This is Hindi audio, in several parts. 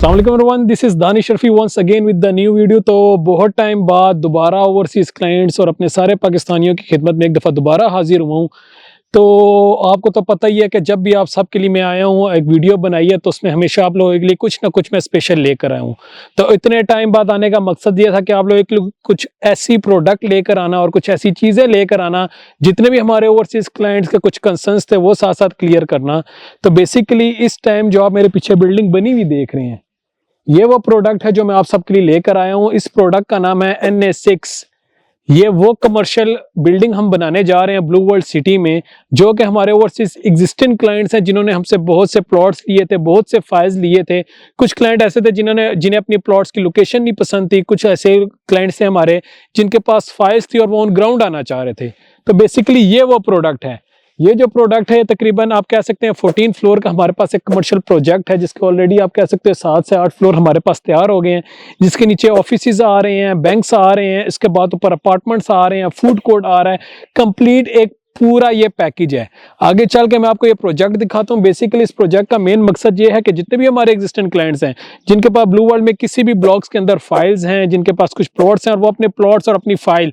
अस्सलाम वालेकुम everyone, this is Danish Sharfi once again with the new video. तो बहुत टाइम बाद दोबारा ओवरसीज़ क्लाइंट्स और अपने सारे पाकिस्तानियों की खिदमत में एक दफ़ा दोबारा हाजिर हुआ हूँ। तो आपको तो पता ही है कि जब भी आप सब के लिए मैं आया हूँ, एक वीडियो बनाई है तो उसमें हमेशा आप लोगों के लिए कुछ ना कुछ मैं स्पेशल लेकर आया हूँ। तो इतने टाइम बाद आने का मकसद ये था कि आप लोगों के लिए कुछ ऐसी प्रोडक्ट लेकर आना और कुछ ऐसी चीज़ें लेकर आना, जितने भी हमारे ओवरसीज़ क्लाइंट्स के कुछ कंसर्न्स थे वो साथ साथ क्लियर करना। तो बेसिकली इस टाइम जो आप मेरे पीछे बिल्डिंग बनी हुई देख रहे हैं, ये वो प्रोडक्ट है जो मैं आप सबके लिए लेकर आया हूँ। इस प्रोडक्ट का नाम है NA6। ये वो कमर्शियल बिल्डिंग हम बनाने जा रहे हैं ब्लू वर्ल्ड सिटी में, जो कि हमारे ओवरसीज एग्जिस्टिंग क्लाइंट्स हैं जिन्होंने हमसे बहुत से प्लॉट्स लिए थे, बहुत से फाइल्स लिए थे। कुछ क्लाइंट ऐसे थे जिन्हें अपनी प्लॉट्स की लोकेशन नहीं पसंद थी। कुछ ऐसे क्लाइंट्स हैं हमारे जिनके पास फाइल्स थी और वो ऑन ग्राउंड आना चाह रहे थे। तो बेसिकली ये वो प्रोडक्ट है। ये जो प्रोडक्ट है तकरीबन आप कह सकते हैं 14 फ्लोर का हमारे पास एक कमर्शियल प्रोजेक्ट है, जिसके ऑलरेडी आप कह सकते हैं 7 से 8 फ्लोर हमारे पास तैयार हो गए हैं। जिसके नीचे ऑफिसेज आ रहे हैं, बैंक्स आ रहे हैं, इसके बाद ऊपर अपार्टमेंट्स आ रहे हैं, फूड कोर्ट आ रहा है। कंप्लीट एक पूरा ये पैकेज है। आगे चल के मैं आपको ये प्रोजेक्ट दिखाता हूँ। बेसिकली इस प्रोजेक्ट का मेन मकसद ये है कि जितने भी हमारे एग्जिस्टेंट क्लाइंट्स हैं जिनके पास ब्लू वर्ल्ड में किसी भी ब्लॉक्स के अंदर फाइल्स हैं, जिनके पास कुछ प्लॉट्स हैं और वो अपने प्लॉट्स और अपनी फाइल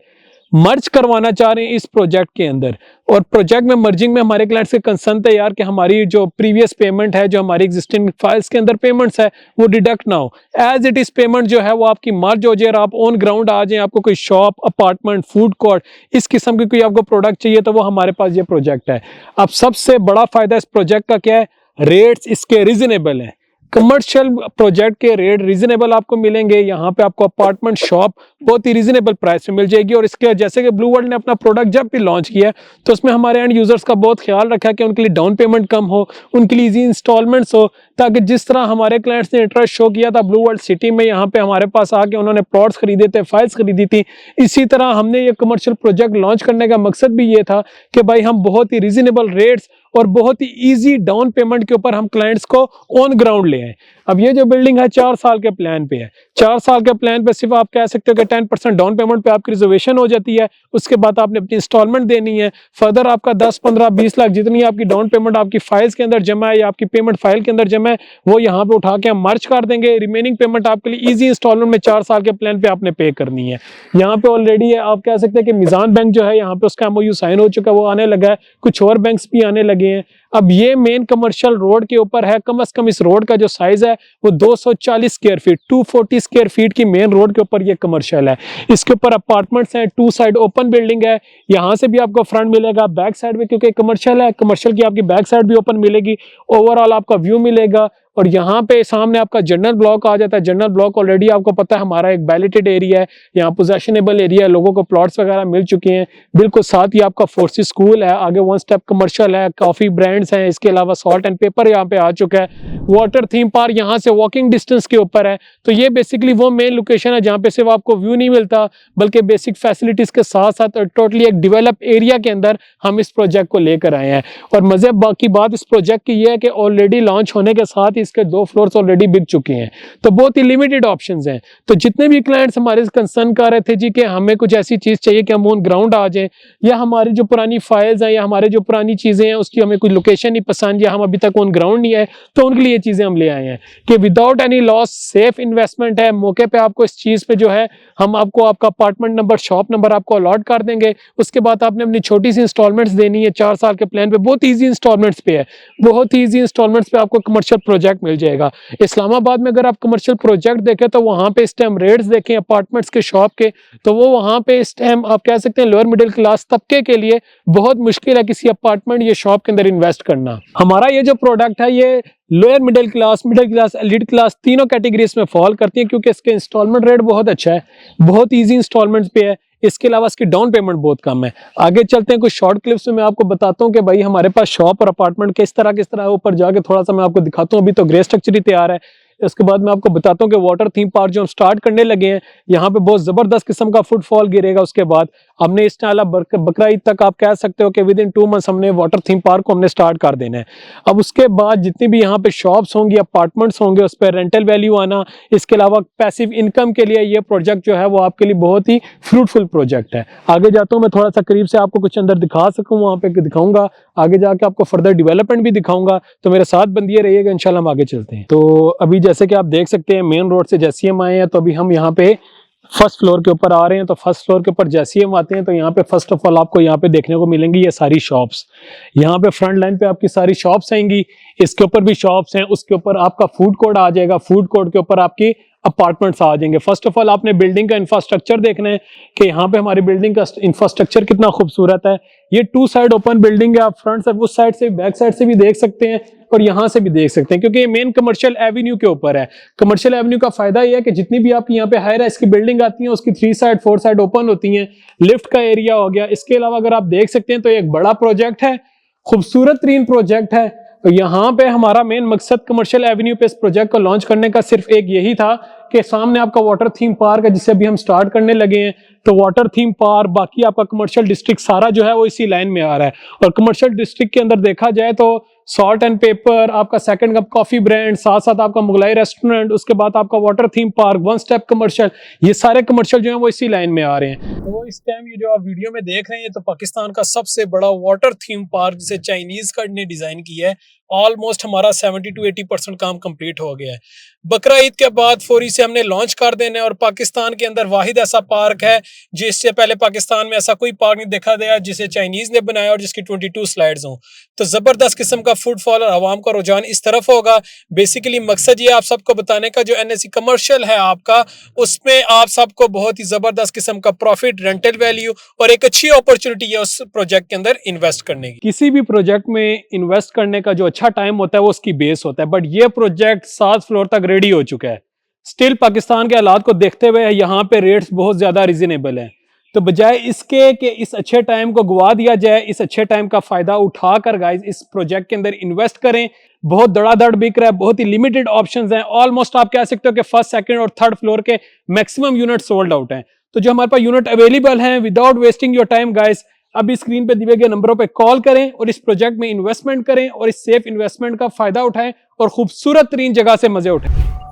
मर्ज करवाना चाह रहे हैं इस प्रोजेक्ट के अंदर। और प्रोजेक्ट में मर्जिंग में हमारे क्लाइंट्स के कंसर्न थे यार कि हमारी जो प्रीवियस पेमेंट है, जो हमारी एग्जिस्टिंग फाइल्स के अंदर पेमेंट्स है, वो डिडक्ट ना हो। एज इट इज पेमेंट जो है वो आपकी मर्ज हो जाए और आप ऑन ग्राउंड आ जाए। आपको कोई शॉप, अपार्टमेंट, फूड कोर्ट, इस किस्म की कोई आपको प्रोडक्ट चाहिए तो वो हमारे पास ये प्रोजेक्ट है। अब सबसे बड़ा फायदा इस प्रोजेक्ट का क्या है? रेट्स इसके रीजनेबल हैं। कमर्शियल प्रोजेक्ट के रेट रीजनेबल आपको मिलेंगे। यहाँ पे आपको अपार्टमेंट, शॉप बहुत ही रीजनेबल प्राइस में मिल जाएगी। और इसके जैसे कि ब्लू वर्ल्ड ने अपना प्रोडक्ट जब भी लॉन्च किया तो उसमें हमारे एंड यूजर्स का बहुत ख्याल रखा कि उनके लिए डाउन पेमेंट कम हो, उनके लिए इजी इंस्टॉलमेंट्स हो, ताकि जिस तरह हमारे क्लाइंट्स ने इंटरेस्ट शो किया था ब्लू वर्ल्ड सिटी में, यहाँ पे हमारे पास आके उन्होंने प्लॉट्स खरीदे थे, फाइल्स खरीदी थी, इसी तरह हमने ये कमर्शियल प्रोजेक्ट लॉन्च करने का मकसद भी ये था कि भाई हम बहुत ही रीजनेबल रेट्स और बहुत ही इजी डाउन पेमेंट के ऊपर हम क्लाइंट्स को ऑन ग्राउंड ले आए। अब ये जो बिल्डिंग है 4 साल के प्लान पे है। 4 साल के प्लान पे सिर्फ आप कह सकते हो कि 10% डाउन पेमेंट पे आपकी रिजर्वेशन हो जाती है। उसके बाद आपने अपनी इंस्टॉलमेंट देनी है। फर्दर आपका 10, 15, 20 लाख जितनी आपकी डाउन पेमेंट आपकी फाइल्स के अंदर जमा है या आपकी पेमेंट फाइल के अंदर जमा है, वो यहाँ पे उठा के हम मर्ज कर देंगे। रिमेनिंग पेमेंट आपके लिए इजी इंस्टॉलमेंट में 4 साल के प्लान पे आपने पे करनी है। यहाँ पे ऑलरेडी है, आप कह सकते हैं कि मिजान बैंक जो है यहाँ पे उसका MOU साइन हो चुका है, वो आने लगा है। कुछ और बैंक्स भी आने लगे हैं। अब ये मेन कमर्शियल रोड के ऊपर है। कम से कम इस रोड का जो साइज है वो 240 स्क्वायर फीट, 240 स्क्वायर फीट की मेन रोड के ऊपर ये कमर्शियल है। इसके ऊपर अपार्टमेंट्स हैं, 2 साइड ओपन बिल्डिंग है। यहाँ से भी आपको फ्रंट मिलेगा, बैक साइड में, क्योंकि कमर्शियल है, कमर्शियल की आपकी बैक साइड भी ओपन मिलेगी। ओवरऑल आपका व्यू मिलेगा। और यहाँ पे सामने आपका जनरल ब्लॉक आ जाता है। जनरल ब्लॉक ऑलरेडी आपको पता है हमारा एक बैलेटेड एरिया है, यहाँ पोजेशनेबल एरिया है, लोगों को प्लॉट्स वगैरह मिल चुके हैं। बिल्कुल साथ ही आपका फोर्सेस स्कूल है, आगे 1 स्टेप कमर्शियल है, काफी ब्रांड्स हैं। इसके अलावा सॉल्ट एंड पेपर यहाँ पे आ चुका है। वाटर थीम पार्क यहाँ से वॉकिंग डिस्टेंस के ऊपर है। तो ये बेसिकली वो मेन लोकेशन है जहाँ पे सिर्फ आपको व्यू नहीं मिलता, बल्कि बेसिक फैसिलिटीज के साथ साथ टोटली एक डेवलप एरिया के अंदर हम इस प्रोजेक्ट को लेकर आए हैं। और मजे बाकी बात इस प्रोजेक्ट की ये है कि ऑलरेडी लॉन्च होने के साथ ही इसके 2 फ्लोर्स ऑलरेडी बिक चुके हैं। तो बहुत ही लिमिटेड ऑप्शंस हैं। तो जितने भी क्लाइंट्स हमारे कंसर्न कर रहे थे जी कि हमें कुछ ऐसी चीज चाहिए कि हम ऑन ग्राउंड आ जाएं, या हमारी जो पुरानी फाइल्स हैं या हमारे जो पुरानी चीजें हैं उसकी हमें कोई लोकेशन नहीं पसंद या हम अभी तक ऑन ग्राउंड नहीं आए, तो उनके लिए ये चीजें हम ले आए हैं कि without any loss safe investment है। मौके पे आपको इस चीज पे जो है हम आपको आपका अपार्टमेंट नंबर, शॉप नंबर आपको अलॉट कर देंगे। उसके बाद आपने अपनी छोटी सी इंस्टॉलमेंट्स देनी है 4 साल के प्लान पे। बहुत ईजी इंस्टॉलमेंट्स पे है, बहुत ही ईजी इंस्टॉलमेंट्स पे आपको कमर्शियल प्रोजेक्ट मिल जाएगा। इस्लामाबाद में अगर आप कमर्शियल प्रोजेक्ट देखें तो वहां पे इस टाइम रेट्स देखें अपार्टमेंट्स के, शॉप के, तो वो वहां पे इस टाइम आप कह सकते हैं लोअर मिडिल क्लास तबके के लिए बहुत मुश्किल है किसी अपार्टमेंट या शॉप के अंदर इन्वेस्ट करना। हमारा ये जो प्रोडक्ट है ये lower middle class, elite class तीनों कैटेगरीज में फॉल करती है, क्योंकि इसके इंस्टॉलमेंट रेट बहुत अच्छा है, बहुत इजी इंस्टॉलमेंट्स पे है। इसके अलावा इसकी डाउन पेमेंट बहुत कम है। आगे चलते हैं कुछ शॉर्ट क्लिप्स में मैं आपको बताता हूँ कि भाई हमारे पास शॉप और अपार्टमेंट किस तरह ऊपर जाके थोड़ा सा मैं आपको दिखाता हूँ। अभी तो ग्रे स्ट्रक्चर ही तैयार है। इसके बाद मैं आपको बताता हूँ कि वाटर थीम पार्क जो हम स्टार्ट करने लगे हैं, यहाँ पे बहुत जबरदस्त किस्म का फुटफॉल गिरेगा। उसके बाद हमने इस टाइम बकरा ईद तक आप कह सकते हो कि विद इन 2 मंथ्स हमने वाटर थीम पार्क को हमने स्टार्ट कर देना है। अब उसके बाद जितनी भी यहाँ पे शॉप्स होंगी, अपार्टमेंट्स होंगे, उस पर रेंटल वैल्यू आना, इसके अलावा पैसिव इनकम के लिए ये प्रोजेक्ट जो है वो आपके लिए बहुत ही फ्रूटफुल प्रोजेक्ट है। आगे जाता हूँ मैं थोड़ा सा करीब से आपको कुछ अंदर दिखा सकूँ, वहाँ पे दिखाऊंगा, आगे जाके आपको फर्दर डेवलपमेंट भी दिखाऊंगा। तो मेरे साथ बंदिए रहिएगा, इंशाल्लाह हम आगे चलते हैं। तो अभी जैसे कि आप देख सकते हैं मेन रोड से जैसे हम आए हैं तो अभी हम यहाँ पे फर्स्ट फ्लोर के ऊपर आ रहे हैं। तो फर्स्ट फ्लोर के ऊपर जैसे ही हम आते हैं तो यहाँ पे फर्स्ट ऑफ ऑल आपको यहाँ पे देखने को मिलेंगी ये सारी शॉप्स। यहाँ पे फ्रंट लाइन पे आपकी सारी शॉप्स आएंगी, इसके ऊपर भी शॉप्स हैं, उसके ऊपर आपका फूड कोर्ट आ जाएगा, फूड कोर्ट के ऊपर आपकी अपार्टमेंट्स आ जाएंगे। फर्स्ट ऑफ ऑल आपने बिल्डिंग का इंफ्रास्ट्रक्चर देखना है कि यहाँ पे हमारी बिल्डिंग का इंफ्रास्ट्रक्चर कितना खूबसूरत है। ये 2 साइड ओपन बिल्डिंग है, आप फ्रंट से उस साइड से बैक साइड से भी देख सकते हैं और यहाँ से भी देख सकते हैं, क्योंकि ये मेन कमर्शियल एवेन्यू के ऊपर है। कमर्शियल एवेन्यू का फायदा ये है कि जितनी भी आपकी यहाँ पे हाई राइज की बिल्डिंग आती है उसकी 3 साइड 4 साइड ओपन होती हैं। लिफ्ट का एरिया हो गया। इसके अलावा अगर आप देख सकते हैं तो एक बड़ा प्रोजेक्ट है, खूबसूरत तरीन प्रोजेक्ट है। तो यहाँ पे हमारा मेन मकसद कमर्शियल एवेन्यू पे इस प्रोजेक्ट को लॉन्च करने का सिर्फ एक यही था कि सामने आपका वाटर थीम पार्क है जिसे अभी हम स्टार्ट करने लगे हैं। तो वाटर थीम पार्क, बाकी आपका कमर्शियल डिस्ट्रिक्ट सारा जो है वो इसी लाइन में आ रहा है। और कमर्शियल डिस्ट्रिक्ट के अंदर देखा जाए तो सॉल्ट एंड पेपर, आपका सेकंड कप कॉफी ब्रांड, साथ साथ आपका मुगलाई रेस्टोरेंट, उसके बाद आपका water theme park, one step commercial, ये सारे कमर्शियल जो है वो इसी लाइन में आ रहे हैं। तो इस टाइम ये जो आप वीडियो में देख रहे हैं तो पाकिस्तान का सबसे बड़ा वाटर थीम पार्क जिसे चाइनीज का ने डिजाइन किया है। ऑलमोस्ट हमारा 70 to 80% काम कंप्लीट हो गया है। बकरा ईद के बाद फौरी से हमने लॉन्च कर देना है और पाकिस्तान के अंदर वाहिद ऐसा पार्क है जिससे पहले पाकिस्तान में ऐसा कोई पार्क नहीं देखा गया जिसे चाइनीज ने बनाया और जिसकी 22 स्लाइड्स हों। तो जबरदस्त किस्म का फुटफॉल और आवाम का रुझान इस तरफ होगा। बेसिकली मकसद ये आप सबको बताने का जो एनएससी कमर्शियल है आपका, उसमें आप सबको बहुत ही जबरदस्त किस्म का प्रॉफिट, रेंटल वैल्यू और एक अच्छी अपॉर्चुनिटी है उस प्रोजेक्ट के अंदर इन्वेस्ट करने की। किसी भी प्रोजेक्ट में इन्वेस्ट करने का जो अच्छा टाइम होता है वो उसकी बेस होता है, बट ये प्रोजेक्ट 7 फ्लोर तक रेडी हो चुका है। स्टिल पाकिस्तान के हालात को देखते हुए यहाँ पे रेट्स बहुत ज्यादा रीजनेबल हैं। तो बजाय इसके कि इस अच्छे टाइम को गवा दिया जाए, इस अच्छे टाइम का फायदा उठाकर गाइस इस प्रोजेक्ट के अंदर इन्वेस्ट करें। बहुत धड़ाधड़ बिक रहा है, बहुत ही लिमिटेड ऑप्शंस हैं। ऑलमोस्ट आप कह सकते हो कि फर्स्ट, सेकंड और थर्ड फ्लोर के मैक्सिमम यूनिट सोल्ड आउट हैं। तो जो हमारे पास यूनिट अवेलेबल हैं, without wasting your time guys, अभी स्क्रीन पे दिए गए नंबरों पे कॉल करें और इस प्रोजेक्ट में इन्वेस्टमेंट करें और इस सेफ इन्वेस्टमेंट का फायदा उठाएं और खूबसूरत तरीन जगह से मजे उठाएं।